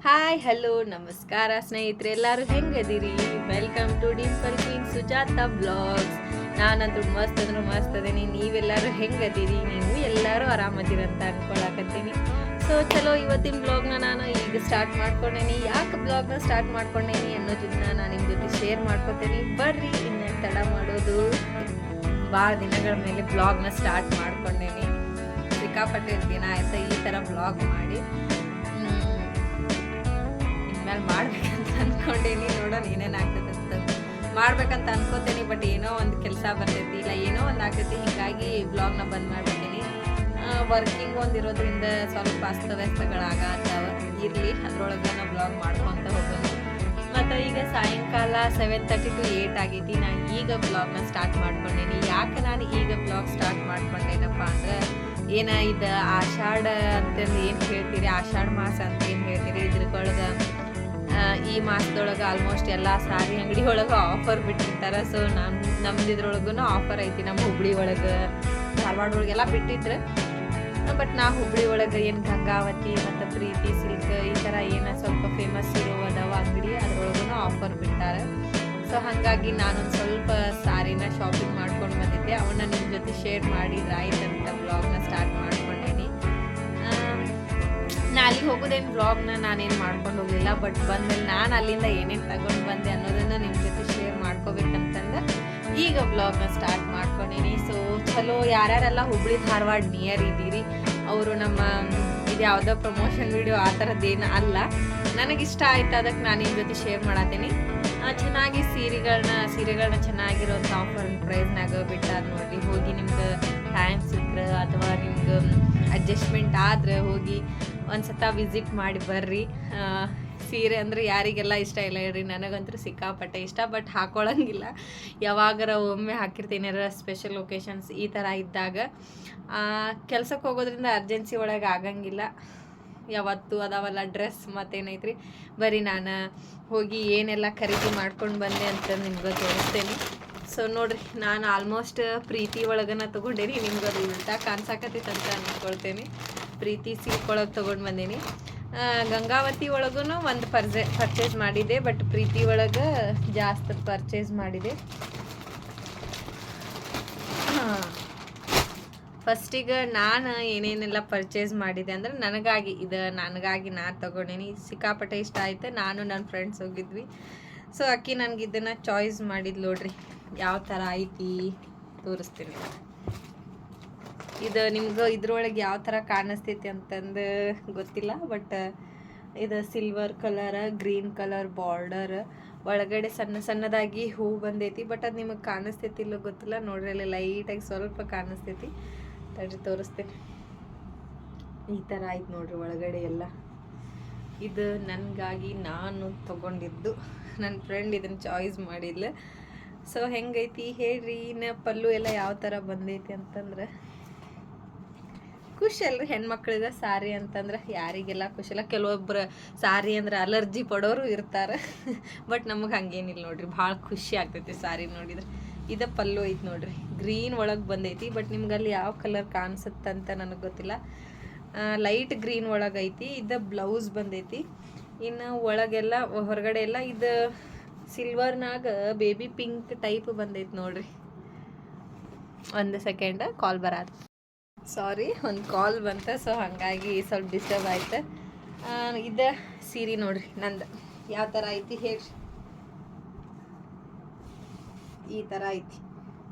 Hi hello ನಮಸ್ಕಾರ ಸ್ನೇಹಿತರೆ, ಎಲ್ಲರೂ ಹೆಂಗದಿರಿ? Welcome to dimple queen Sujata blogs. ನಾನಂತೂ ಮಸ್ತ್ ಅದೀನಿ. ನೀವೆಲ್ಲರೂ ಹೆಂಗದಿರಿ? ನೀವು ಎಲ್ಲರೂ ಆರಾಮದಿರಂತ ಅನ್ಕೊಳಕತ್ತೀನಿ. ಸೊ ಚಲೋ, ಇವತ್ತಿನ ಬ್ಲಾಗ್ನ ನಾನು ಈಗ ಸ್ಟಾರ್ಟ್ ಮಾಡ್ಕೊಂಡೇನಿ. ಯಾಕೆ ಬ್ಲಾಗ್ನ ಸ್ಟಾರ್ಟ್ ಮಾಡ್ಕೊಂಡೇನಿ ಅನ್ನೋದನ್ನ ನಾನು ನಿಮ್ಮ ಜೊತೆ ಶೇರ್ ಮಾಡ್ಕೊತೀನಿ. ಬರ್ರಿ, ಇನ್ನೇನು ತಡ ಮಾಡೋದು. ಭಾಳ ದಿನಗಳ ಮೇಲೆ ಬ್ಲಾಗ್ನ ಸ್ಟಾರ್ಟ್ ಮಾಡ್ಕೊಂಡೇನಿ. ಸಿಕ್ಕಾಪಟ್ಟೆ ದಿನ ಆಯ್ತಾ ಈ ಥರ ಬ್ಲಾಗ್ ಮಾಡಿ. ಇನ್ಮೇಲೆ ಮಾಡ್ಬೇಕಂತ ಅನ್ಕೊಂಡೇನಿ. ನೋಡೋಣ ಏನೇನಾಗ್ತದೆ ಅಂತ ಮಾಡ್ಬೇಕಂತ ಅನ್ಕೋತೇನಿ. ಬಟ್ ಏನೋ ಒಂದು ಕೆಲಸ ಬರ್ತೈತಿ, ಇಲ್ಲ ಏನೋ ಒಂದು ಆಗ್ತೈತಿ, ಹೀಗಾಗಿ ಬ್ಲಾಗ್ನ ಬಂದ್ ಮಾಡ್ಬಿಡ್ತೀನಿ. ವರ್ಕಿಂಗ್ ಒಂದಿರೋದ್ರಿಂದ ಸ್ವಲ್ಪ ಅಸ್ತವ್ಯಸ್ತಗಳಾಗತ್ತಾವ. ಇರಲಿ, ಅದ್ರೊಳಗೆ ನಾವು ಬ್ಲಾಗ್ ಮಾಡ್ಕೊತ ಹೋಗೋದು. ಮತ್ತು ಈಗ ಸಾಯಂಕಾಲ 7:30 to 8 ಆಗೈತಿ. ನಾನು ಈಗ ಬ್ಲಾಗ್ನ ಸ್ಟಾರ್ಟ್ ಮಾಡ್ಕೊಂಡೇನಿ. ಯಾಕೆ ನಾನು ಈಗ ಬ್ಲಾಗ್ ಸ್ಟಾರ್ಟ್ ಮಾಡ್ಕೊಂಡೇನಪ್ಪ ಅಂದ್ರೆ, ಇದು ಆಷಾಢ ಅಂತಂದು ಏನು ಹೇಳ್ತೀರಿ, ಆಷಾಢ ಮಾಸ ಅಂತ ಏನು ಹೇಳ್ತೀರಿ, ಇದ್ರೊಳಗೆ ಈ ಮಾಸದೊಳಗೆ ಆಲ್ಮೋಸ್ಟ್ ಎಲ್ಲ ಸಾರಿ ಅಂಗಡಿ ಒಳಗೆ ಆಫರ್ ಬಿಟ್ಟಿರ್ತಾರೆ. ಸೊ ನಮ್ದಿದ್ರೊಳಗೂ ಆಫರ್ ಐತಿ. ನಮ್ಮ ಹುಬ್ಳಿ ಒಳಗೆ, ಧಾರವಾಡ ಒಳಗೆಲ್ಲ ಬಿಟ್ಟಿದ್ರೆ, ಬಟ್ ನಾ ಹುಬ್ಳಿ ಒಳಗೆ ಏನು ಗಂಗಾವತಿ ಮತ್ತು ಪ್ರೀತಿ ಸಿಲ್ಕ್ ಈ ಥರ ಏನೋ ಸ್ವಲ್ಪ ಫೇಮಸ್ ಇರೋ ಅದಾವ ಅಂಗಡಿ, ಅದ್ರೊಳಗೂ ಆಫರ್ ಬಿಟ್ಟಾರೆ. ಸೊ ಹಾಗಾಗಿ ನಾನೊಂದು ಸ್ವಲ್ಪ ಸಾರಿನ ಶಾಪಿಂಗ್ ಮಾಡ್ಕೊಂಡು ಬಂದಿದ್ದೆ. ಅವನ್ನ ನಿಮ್ಮ ಜೊತೆ ಶೇರ್ ಮಾಡಿದ್ರೆ ಆಯ್ತಂತ ಬ್ಲಾಗ್ನ ಸ್ಟಾರ್ಟ್ ಮಾಡ್ಕೊಂಡೇನಿ. ನಾ ಅಲ್ಲಿಗೆ ಹೋಗೋದೇನು ಬ್ಲಾಗ್ನ ನಾನೇನು ಮಾಡ್ಕೊಂಡು ಹೋಗಲಿಲ್ಲ. ಬಟ್ ಬಂದ್ಮೇಲೆ ನಾನು ಅಲ್ಲಿಂದ ಏನೇನು ತಗೊಂಡು ಬಂದೆ ಅನ್ನೋದನ್ನು ನಿಮ್ಮ ಜೊತೆ ಶೇರ್ ಮಾಡ್ಕೋಬೇಕಂತಂದು ಈಗ ಬ್ಲಾಗ್ನ ಸ್ಟಾರ್ಟ್ ಮಾಡ್ಕೊಂಡೀನಿ. ಸೊ ಚಲೋ, ಯಾರ್ಯಾರೆಲ್ಲ ಹುಬ್ಳಿ ಧಾರವಾಡ ನಿಯರ್ ಇದ್ದೀರಿ ಅವರು ನಮ್ಮ ಇದು ಯಾವುದೋ ಪ್ರಮೋಷನ್ ವಿಡಿಯೋ ಆ ಥರದ್ದೇನು ಅಲ್ಲ, ನನಗಿಷ್ಟ ಆಯ್ತು, ಅದಕ್ಕೆ ನಾನು ನಿಮ್ಮ ಜೊತೆ ಶೇರ್ ಮಾಡತ್ತೀನಿ. ಚೆನ್ನಾಗಿ ಸೀರೆಗಳನ್ನ ಚೆನ್ನಾಗಿರೋಂಥ ಆಫರ್ ಪ್ರೈಸ್ನಾಗ ಬಿಟ್ಟಾರ ನೋಡ್ರಿ. ಹೋಗಿ ನಿಮ್ಗೆ ಟೈಮ್ ಸಿಕ್ಕರೆ ಅಥವಾ ನಿಮ್ಗೆ ಅಡ್ಜಸ್ಟ್ಮೆಂಟ್ ಆದ್ರೆ ಹೋಗಿ ಒಂದ್ಸತ ವಿಸಿಟ್ ಮಾಡಿ ಬರ್ರಿ. ಸೀರೆ ಅಂದರೆ ಯಾರಿಗೆಲ್ಲ ಇಷ್ಟ ಇಲ್ಲ ಹೇಳ್ರಿ, ನನಗಂತೂ ಸಿಕ್ಕಾಪಟ್ಟೆ ಇಷ್ಟ. ಬಟ್ ಹಾಕೊಳ್ಳಂಗಿಲ್ಲ, ಯಾವಾಗಾರ ಒಮ್ಮೆ ಹಾಕಿರ್ತೀನಿ, ಸ್ಪೆಷಲ್ ಒಕೇಶನ್ಸ್ ಈ ಥರ ಇದ್ದಾಗ. ಕೆಲ್ಸಕ್ಕೆ ಹೋಗೋದ್ರಿಂದ ಅರ್ಜೆನ್ಸಿ ಒಳಗೆ ಆಗಂಗಿಲ್ಲ. ಯಾವತ್ತು ಅದಾವಲ್ಲ ಡ್ರೆಸ್ ಮತ್ತೇನೈತ್ರಿ, ಬರೀ ನಾನು ಹೋಗಿ ಏನೆಲ್ಲ ಖರೀದಿ ಮಾಡ್ಕೊಂಡು ಬಂದೆ ಅಂತ ನಿಮ್ಗೆ ತೋರಿಸ್ತೇನೆ. ಸೊ ನೋಡ್ರಿ, ನಾನು ಆಲ್ಮೋಸ್ಟ್ ಪ್ರೀತಿ ಒಳಗನ ತೊಗೊಂಡೇನಿ. ನಿಮ್ಗೆ ಅದು ಉಲ್ಟಾ ಕಾಣಿಸಾಕತ್ತೈತೆ ಅಂತ ಅಂದ್ಕೊಳ್ತೇನೆ. ಪ್ರೀತಿ ಸಿಲ್ಕ್ ಒಳಗೆ ತೊಗೊಂಡು ಬಂದೀನಿ. ಗಂಗಾವತಿ ಒಳಗೂ ಒಂದು ಪರ್ಚೇಸ್ ಮಾಡಿದೆ, ಬಟ್ ಪ್ರೀತಿ ಒಳಗೆ ಜಾಸ್ತಿ ಪರ್ಚೇಸ್ ಮಾಡಿದೆ. ಫಸ್ಟಿಗೆ ನಾನು ಏನೇನೆಲ್ಲ ಪರ್ಚೇಸ್ ಮಾಡಿದೆ ಅಂದರೆ, ನನಗಾಗಿ ನಾನು ತೊಗೊಂಡೇನಿ. ಸಿಕ್ಕಾಪಟ್ಟೆ ಇಷ್ಟ ಆಯ್ತು. ನಾನು ನನ್ನ ಫ್ರೆಂಡ್ಸ್ ಹೋಗಿದ್ವಿ. ಸೊ ಅಕ್ಕಿ ನನಗೆ ಇದನ್ನು ಚಾಯ್ಸ್ ಮಾಡಿದ್ದು ನೋಡ್ರಿ, ಯಾವ ಥರ ಐತಿ ತೋರಿಸ್ತೀನಿ. ಇದು ನಿಮ್ಗೆ ಇದ್ರೊಳಗೆ ಯಾವ ಥರ ಕಾಣಿಸ್ತೈತಿ ಅಂತಂದು ಗೊತ್ತಿಲ್ಲ. ಬಟ್ ಇದು silver colour, green colour border, ಒಳಗಡೆ ಸಣ್ಣದಾಗಿ ಹೂ ಬಂದೈತಿ. ಬಟ್ ಅದು ನಿಮಗೆ ಕಾಣಿಸ್ತೈತಿಲ್ಲ ಗೊತ್ತಿಲ್ಲ. ನೋಡ್ರಿ, ಅಲ್ಲಿ ಲೈಟಾಗಿ ಸ್ವಲ್ಪ ಕಾಣಿಸ್ತೈತಿ. ತೋರಿಸ್ತೀನಿ. ಈ ಥರ ಆಯ್ತು ನೋಡ್ರಿ ಒಳಗಡೆ ಎಲ್ಲ. ಇದು ನನಗಾಗಿ ನಾನು ತೊಗೊಂಡಿದ್ದು. ನನ್ನ ಫ್ರೆಂಡ್ ಇದನ್ನು ಚಾಯ್ಸ್ ಮಾಡಿಲ್ಲ. ಸೊ ಹೆಂಗೈತಿ ಹೇಳ್ರಿ. ಇನ್ನು ಪಲ್ಲು ಎಲ್ಲ ಯಾವ ಥರ ಬಂದೈತಿ ಅಂತಂದ್ರೆ ಖುಷಿ ಅಲ್ರಿ. ಹೆಣ್ಮಕ್ಳಿಗೆ ಸಾರಿ ಅಂತಂದ್ರೆ ಯಾರಿಗೆಲ್ಲ ಖುಷಿಲ್ಲ. ಕೆಲವೊಬ್ರು ಸಾರಿ ಅಂದ್ರೆ ಅಲರ್ಜಿ ಪಡೋರು ಇರ್ತಾರೆ. ಬಟ್ ನಮಗೆ ಹಂಗೇನಿಲ್ಲ ನೋಡ್ರಿ, ಭಾಳ ಖುಷಿ ಆಗ್ತೈತಿ ಸಾರಿ ನೋಡಿದ್ರೆ. ಇದು ಪಲ್ಲು ಐತಿ ನೋಡ್ರಿ, ಗ್ರೀನ್ ಒಳಗೆ ಬಂದೈತಿ. ಬಟ್ ನಿಮ್ಗೆ ಅಲ್ಲಿ ಯಾವ ಕಲರ್ ಕಾಣಿಸುತ್ತಂತ ನನಗೆ ಗೊತ್ತಿಲ್ಲ. ಲೈಟ್ ಗ್ರೀನ್ ಒಳಗೆ ಐತಿ. ಇದು ಬ್ಲೌಸ್ ಬಂದೈತಿ. ಇನ್ನು ಒಳಗೆಲ್ಲ ಹೊರಗಡೆ ಎಲ್ಲ ಇದು ಸಿಲ್ವರ್ನಾಗ ಬೇಬಿ ಪಿಂಕ್ ಟೈಪ್ ಬಂದೈತಿ ನೋಡ್ರಿ. ಒಂದು ಸೆಕೆಂಡ್, ಕಾಲ್ ಸಾರಿ, ಒಂದು ಕಾಲ್ ಬಂತ. ಸೊ ಹಾಗಾಗಿ ಸ್ವಲ್ಪ ಡಿಸ್ಟರ್ಬ್ ಆಯ್ತು. ಇದು ಸೀರೆ ನೋಡ್ರಿ ನಂದು ಯಾವ ಥರ ಐತಿ ಹೇಳ್ರಿ. ಈ ಥರ ಐತಿ,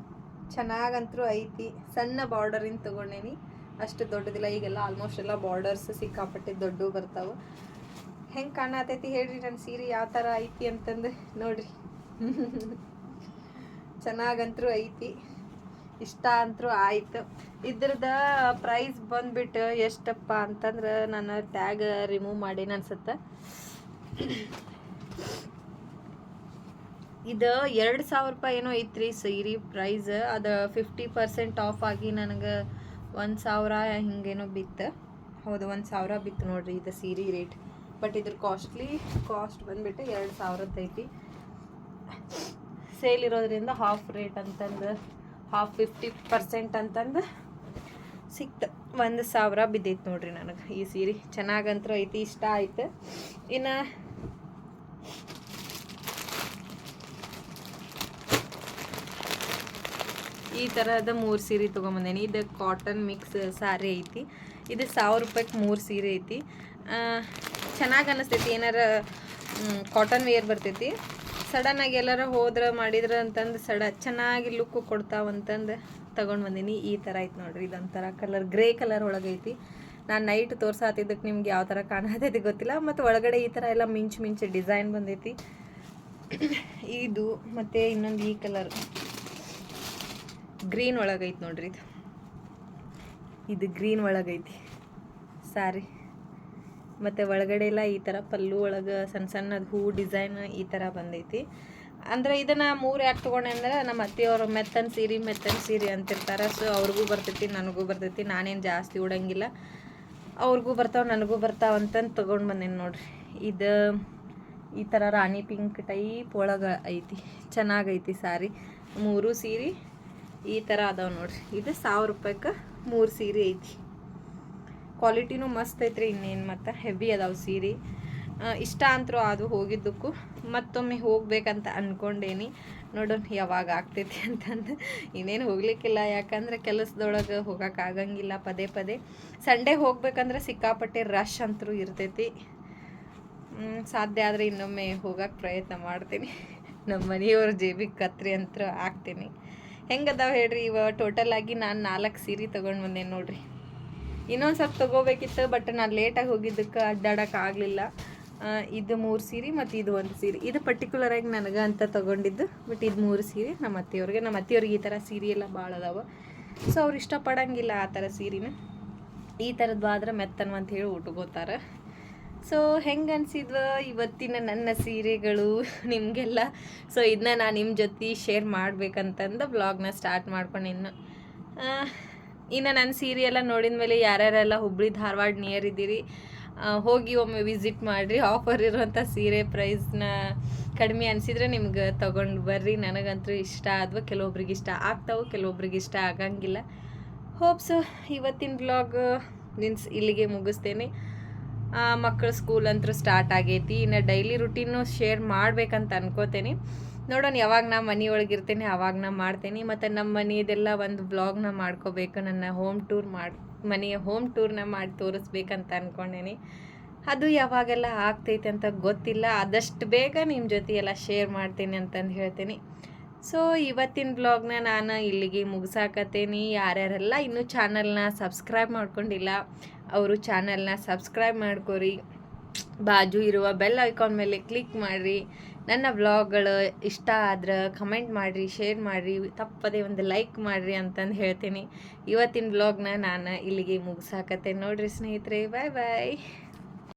ಚೆನ್ನಾಗಂತೂ ಐತಿ. ಸಣ್ಣ ಬಾರ್ಡರಿಂದ ತೊಗೊಂಡೇನಿ, ಅಷ್ಟು ದೊಡ್ಡದಿಲ್ಲ. ಈಗೆಲ್ಲ ಆಲ್ಮೋಸ್ಟ್ ಎಲ್ಲ ಬಾರ್ಡರ್ಸ್ ಸಿಕ್ಕಾಪಟ್ಟೆ ದೊಡ್ಡ ಬರ್ತಾವೆ. ಹೆಂಗೆ ಕಾಣತೈತಿ ಹೇಳ್ರಿ ನನ್ನ ಸೀರೆ ಯಾವ ಥರ ಐತಿ ಅಂತಂದು ನೋಡ್ರಿ. ಚೆನ್ನಾಗಂತೂ ಐತಿ, ಇಷ್ಟ ಅಂತೂ ಆಯ್ತು. ಇದ್ರದ ಪ್ರೈಸ್ ಬಂದ್ಬಿಟ್ಟು ಎಷ್ಟಪ್ಪ ಅಂತಂದ್ರೆ, ನಾನು ಟ್ಯಾಗ್ ರಿಮೂವ್ ಮಾಡೇನಿ ಅನ್ಸುತ್ತೆ. ಇದು 2,000 ರೂಪಾಯಿ ಏನೋ ಐತ್ರಿ ಸೀರೆ ಪ್ರೈಸ್. ಅದು 50% ಆಫ್ ಆಗಿ ನನಗೆ 1,000 ಹಿಂಗೇನೋ ಬಿತ್ತು. ಹೌದು, 1,000 ಬಿತ್ತು ನೋಡ್ರಿ ಇದು ಸೀರೆ ರೇಟ್. ಬಟ್ ಇದ್ರ ಕಾಸ್ಟ್ ಬಂದ್ಬಿಟ್ಟು 2,000 ಐತಿ. ಸೇಲ್ ಇರೋದ್ರಿಂದ ಹಾಫ್ ರೇಟ್ ಅಂತಂದು, 50% ಅಂತಂದು ಸಿಕ್ತು. 1,000 ಬಿದ್ದೈತೆ ನೋಡ್ರಿ ನನಗೆ ಈ ಸೀರೆ. ಚೆನ್ನಾಗಂತೂ ಐತಿ, ಇಷ್ಟ ಆಯ್ತು. ಇನ್ನು ಈ ಥರದ 3 ಸೀರೆ ತೊಗೊಂಬಂದೇನಿ. ಇದು ಕಾಟನ್ ಮಿಕ್ಸ್ ಸಾರಿ ಐತಿ. ಇದು 1,000 ರೂಪಾಯಿಗೆ 3 ಸೀರೆ ಐತಿ. ಚೆನ್ನಾಗಿ ಅನ್ನಿಸ್ತೈತಿ. ಏನಾರ ಕಾಟನ್ ವೇರ್ ಬರ್ತೈತಿ. ಸಡನ್ನಾಗಿ ಎಲ್ಲಾರ ಹೋದ್ರೆ ಮಾಡಿದ್ರೆ ಅಂತಂದು ಚೆನ್ನಾಗಿ ಲುಕ್ ಕೊಡ್ತಾವಂತಂದು ತೊಗೊಂಡು ಬಂದೀನಿ. ಈ ಥರ ಐತೆ ನೋಡ್ರಿ. ಇದೊಂಥರ ಕಲರ್ ಗ್ರೇ ಕಲರ್ ಒಳಗೈತಿ. ನಾನು ನೈಟ್ ತೋರ್ಸಾತಿದ್ದಕ್ಕೆ ನಿಮ್ಗೆ ಯಾವ ಥರ ಕಾಣತೈತಿ ಗೊತ್ತಿಲ್ಲ. ಮತ್ತು ಒಳಗಡೆ ಈ ಥರ ಎಲ್ಲ ಮಿಂಚು ಡಿಸೈನ್ ಬಂದೈತಿ. ಇದು ಮತ್ತು ಇನ್ನೊಂದು ಈ ಕಲರ್ ಗ್ರೀನ್ ಒಳಗೈತಿ ನೋಡ್ರಿ. ಇದು ಗ್ರೀನ್ ಒಳಗೈತಿ ಸಾರಿ. ಮತ್ತು ಒಳಗಡೆ ಎಲ್ಲ ಈ ಥರ ಪಲ್ಲು ಒಳಗೆ ಸಣ್ಣದು ಹೂ ಡಿಸೈನ್ ಈ ಥರ ಬಂದೈತಿ. ಅಂದರೆ ಇದನ್ನು 3 ಯಾಕೆ ತೊಗೊಂಡೆ ಅಂದ್ರೆ ನಮ್ಮ ಅತ್ತೆಯವರು ಮೆತ್ತನ ಸೀರೆ ಅಂತಿರ್ತಾರೆ. ಸೊ ಅವ್ರಿಗೂ ಬರ್ತೈತಿ, ನನಗೂ ಬರ್ತೈತಿ. ನಾನೇನು ಜಾಸ್ತಿ ಉಡಂಗಿಲ್ಲ, ಅವ್ರಿಗೂ ಬರ್ತಾವೆ ನನಗೂ ಬರ್ತಾವೆ ಅಂತಂದು ತೊಗೊಂಡು ಬಂದೇನಿ ನೋಡ್ರಿ. ಇದು ಈ ಥರ ರಾಣಿ ಪಿಂಕ್ ಟೈಪ್ ಒಳಗೆ ಐತಿ. ಚೆನ್ನಾಗೈತಿ ಸಾರಿ. 3 ಸೀರೆ ಈ ಥರ ಅದಾವೆ ನೋಡ್ರಿ. ಇದು 1,000 ರೂಪಾಯಿಗೆ 3 ಸೀರೆ ಐತಿ. ಕ್ವಾಲಿಟಿನೂ ಮಸ್ತ್ ಐತ್ರಿ. ಇನ್ನೇನು ಮತ್ತು ಹೆವಿ ಅದಾವೆ ಸೀರೆ. ಇಷ್ಟ ಅಂತರೂ ಅದು ಹೋಗಿದ್ದಕ್ಕೂ ಮತ್ತೊಮ್ಮೆ ಹೋಗ್ಬೇಕಂತ ಅಂದ್ಕೊಂಡೇನಿ. ನೋಡೋಣ ಯಾವಾಗ ಆಗ್ತೈತಿ ಅಂತಂದು. ಇನ್ನೇನು ಹೋಗ್ಲಿಕ್ಕಿಲ್ಲ, ಯಾಕಂದ್ರೆ ಕೆಲಸದೊಳಗೆ ಹೋಗೋಕ್ಕಾಗಂಗಿಲ್ಲ ಪದೇ. ಸಂಡೇ ಹೋಗ್ಬೇಕಂದ್ರೆ ಸಿಕ್ಕಾಪಟ್ಟೆ ರಶ್ ಅಂತರೂ ಇರ್ತೈತಿ. ಸಾಧ್ಯ ಆದರೆ ಇನ್ನೊಮ್ಮೆ ಹೋಗೋಕ್ಕೆ ಪ್ರಯತ್ನ ಮಾಡ್ತೀನಿ. ನಮ್ಮ ಮನೆಯವ್ರ ಜೇಬಿಗೆ ಕತ್ರಿ ಅಂತ ಹಾಕ್ತೀನಿ. ಹೆಂಗದಾವೆ ಹೇಳ್ರಿ. ಟೋಟಲಾಗಿ ನಾನು 4 ಸೀರೆ ತೊಗೊಂಡು ಬಂದೇನೆ ನೋಡ್ರಿ. ಇನ್ನೊಂದು ಸ್ವಲ್ಪ ತೊಗೋಬೇಕಿತ್ತು, ಬಟ್ ನಾನು ಲೇಟಾಗಿ ಹೋಗಿದ್ದಕ್ಕೆ ಅಡ್ಡಾಡೋಕೆ ಆಗಲಿಲ್ಲ. ಇದು 3 ಸೀರೆ ಮತ್ತು ಇದು 1 ಸೀರೆ. ಇದು ಪರ್ಟಿಕ್ಯುಲರಾಗಿ ನನಗೆ ಅಂತ ತೊಗೊಂಡಿದ್ದು. ಬಟ್ ಇದು 3 ಸೀರೆ ನಮ್ಮ ಅತ್ತೆಯವ್ರಿಗೆ ಈ ಥರ ಸೀರೆ ಎಲ್ಲ ಭಾಳ ಅದಾವೆ. ಸೊ ಅವ್ರು ಇಷ್ಟಪಡೋಂಗಿಲ್ಲ ಆ ಥರ ಸೀರೆನ. ಈ ಥರದ್ದು ಆದ್ರೆ ಮೆತ್ತನ ಅಂತ ಹೇಳಿ ಉಟ್ಕೋತಾರೆ. ಸೊ ಹೆಂಗೆ ಅನಿಸಿದ್ವು ಇವತ್ತಿನ ನನ್ನ ಸೀರೆಗಳು ನಿಮಗೆಲ್ಲ? ಸೊ ಇದನ್ನ ನಾನು ನಿಮ್ಮ ಜೊತೆ ಶೇರ್ ಮಾಡ್ಬೇಕಂತಂದು ಬ್ಲಾಗ್ನ ಸ್ಟಾರ್ಟ್ ಮಾಡ್ಕೊಂಡಿನ್ನು. ಇನ್ನು ನನ್ನ ಸೀರೆ ಎಲ್ಲ ನೋಡಿದ ಮೇಲೆ ಯಾರ್ಯಾರೆಲ್ಲ ಹುಬ್ಬಳ್ಳಿ ಧಾರವಾಡ ನಿಯರ್ ಇದ್ದೀರಿ, ಹೋಗಿ ಒಮ್ಮೆ ವಿಸಿಟ್ ಮಾಡಿರಿ. ಆಫರ್ ಇರುವಂಥ ಸೀರೆ ಪ್ರೈಸ್ನ ಕಡಿಮೆ ಅನಿಸಿದ್ರೆ ನಿಮ್ಗೆ ತೊಗೊಂಡು ಬರ್ರಿ. ನನಗಂತೂ ಇಷ್ಟ ಆದ್ವು. ಕೆಲವೊಬ್ರಿಗೆ ಇಷ್ಟ ಆಗ್ತಾವೆ, ಕೆಲವೊಬ್ರಿಗೆ ಇಷ್ಟ ಆಗಂಗಿಲ್ಲ. ಹೋಪ್ಸ್ ಇವತ್ತಿನ ಬ್ಲಾಗ್ ಇಲ್ಲಿಗೆ ಮುಗಿಸ್ತೇನೆ. ಮಕ್ಕಳ ಸ್ಕೂಲ್ ಅಂತೂ ಸ್ಟಾರ್ಟ್ ಆಗೈತಿ. ಇನ್ನು ಡೈಲಿ ರುಟೀನು ಶೇರ್ ಮಾಡ್ಬೇಕಂತ ಅನ್ಕೋತೇನೆ. ನೋಡೋಣ ಯಾವಾಗ ನಾ ಮನೆಯೊಳಗಿರ್ತೇನೆ ಆವಾಗ ನಾ ಮಾಡ್ತೇನೆ. ಮತ್ತು ನಮ್ಮ ಮನೆಯದೆಲ್ಲ ಒಂದು ವ್ಲಾಗ್ನ ಮಾಡ್ಕೋಬೇಕು. ನನ್ನ ಮನೆಯ ಹೋಮ್ ಟೂರ್ನ ಮಾಡಿ ತೋರಿಸ್ಬೇಕಂತ ಅಂದ್ಕೊಂಡೇನಿ. ಅದು ಯಾವಾಗೆಲ್ಲ ಆಗ್ತೈತೆ ಅಂತ ಗೊತ್ತಿಲ್ಲ. ಆದಷ್ಟು ಬೇಗ ನಿಮ್ಮ ಜೊತೆ ಎಲ್ಲ ಶೇರ್ ಮಾಡ್ತೀನಿ ಅಂತಂದು ಹೇಳ್ತೀನಿ. ಸೊ ಇವತ್ತಿನ ಬ್ಲಾಗ್ನ ನಾನು ಇಲ್ಲಿಗೆ ಮುಗಿಸಾಕತ್ತೇನಿ. ಯಾರ್ಯಾರೆಲ್ಲ ಇನ್ನೂ ಚಾನಲ್ನ ಸಬ್ಸ್ಕ್ರೈಬ್ ಮಾಡ್ಕೊಂಡಿಲ್ಲ ಅವರು ಚಾನಲ್ನ ಸಬ್ಸ್ಕ್ರೈಬ್ ಮಾಡ್ಕೊರಿ. ಬಾಜು ಇರುವ ಬೆಲ್ ಐಕಾನ್ ಮೇಲೆ ಕ್ಲಿಕ್ ಮಾಡಿರಿ. ನನ್ನ ವ್ಲಾಗ್ಗಳು ಇಷ್ಟ ಆದ್ರೆ ಕಮೆಂಟ್ ಮಾಡಿರಿ, ಶೇರ್ ಮಾಡಿರಿ, ತಪ್ಪದೇ ಒಂದು ಲೈಕ್ ಮಾಡಿರಿ ಅಂತಂದು ಹೇಳ್ತೀನಿ. ಇವತ್ತಿನ ವ್ಲಾಗ್ನ ನಾನು ಇಲ್ಲಿಗೆ ಮುಗಿಸಾಕತ್ತೇನೆ ನೋಡ್ರಿ ಸ್ನೇಹಿತರೆ. ಬಾಯ್.